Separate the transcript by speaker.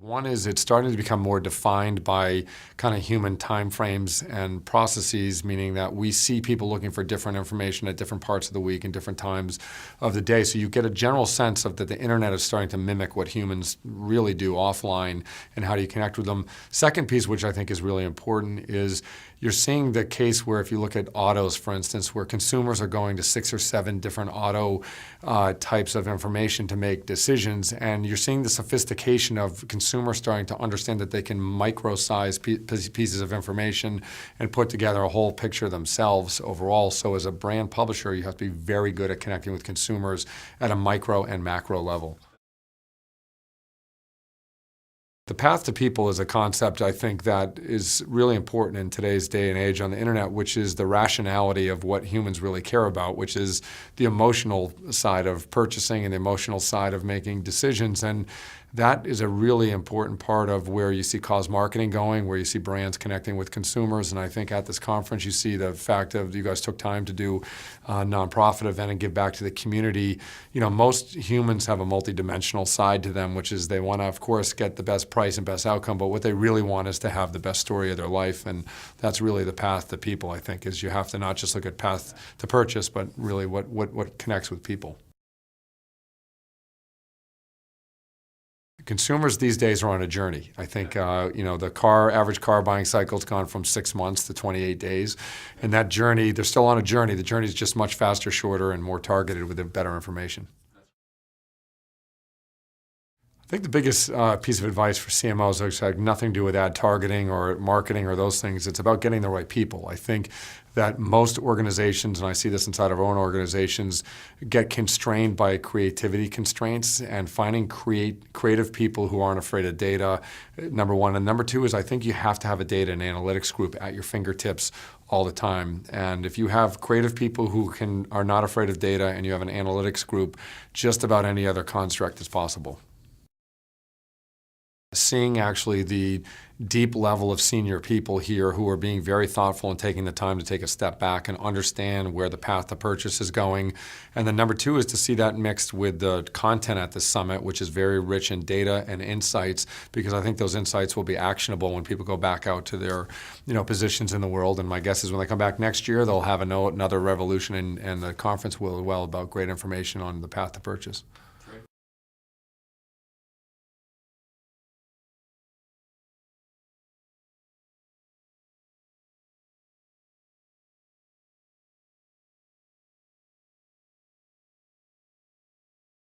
Speaker 1: One is it's starting to become more defined by kind of human timeframes and processes, meaning that we see people looking for different information at different parts of the week and different times of the day. So you get a general sense of that the internet is starting to mimic what humans really do offline and how do you connect with them. Second piece, which I think is really important, is you're seeing the case where if you look at autos, for instance, where consumers are going to 6 or 7 different auto types of information to make decisions, and you're seeing the sophistication of consumers starting to understand that they can micro-size pieces of information and put together a whole picture themselves overall. So as a brand publisher, you have to be very good at connecting with consumers at a micro and macro level. The path to people is a concept I think that is really important in today's day and age on the internet, which is the rationality of what humans really care about, which is the emotional side of purchasing and the emotional side of making decisions. And that is a really important part of where you see cause marketing going, where you see brands connecting with consumers. And I think at this conference, you see the fact of you guys took time to do a nonprofit event and give back to the community. You know, most humans have a multidimensional side to them, which is they want to, of course, get the best price and best outcome, but what they really want is to have the best story of their life. And that's really the path to people, I think, is you have to not just look at path to purchase, but really what connects with people. Consumers these days are on a journey. I think the average car buying cycle has gone from 6 months to 28 days. And that journey, they're still on a journey. The journey is just much faster, shorter, and more targeted with better information. I think the biggest piece of advice for CMOs has nothing to do with ad targeting or marketing or those things. It's about getting the right people. I think that most organizations, and I see this inside of our own organizations, get constrained by creativity constraints, and finding creative people who aren't afraid of data, number one. And number two is I think you have to have a data and analytics group at your fingertips all the time. And if you have creative people who are not afraid of data and you have an analytics group, just about any other construct is possible. Seeing actually the deep level of senior people here who are being very thoughtful and taking the time to take a step back and understand where the path to purchase is going. And then number two is to see that mixed with the content at the summit, which is very rich in data and insights, because I think those insights will be actionable when people go back out to their positions in the world. And my guess is when they come back next year, they'll have another revolution, and the conference will as well, about great information on the path to purchase.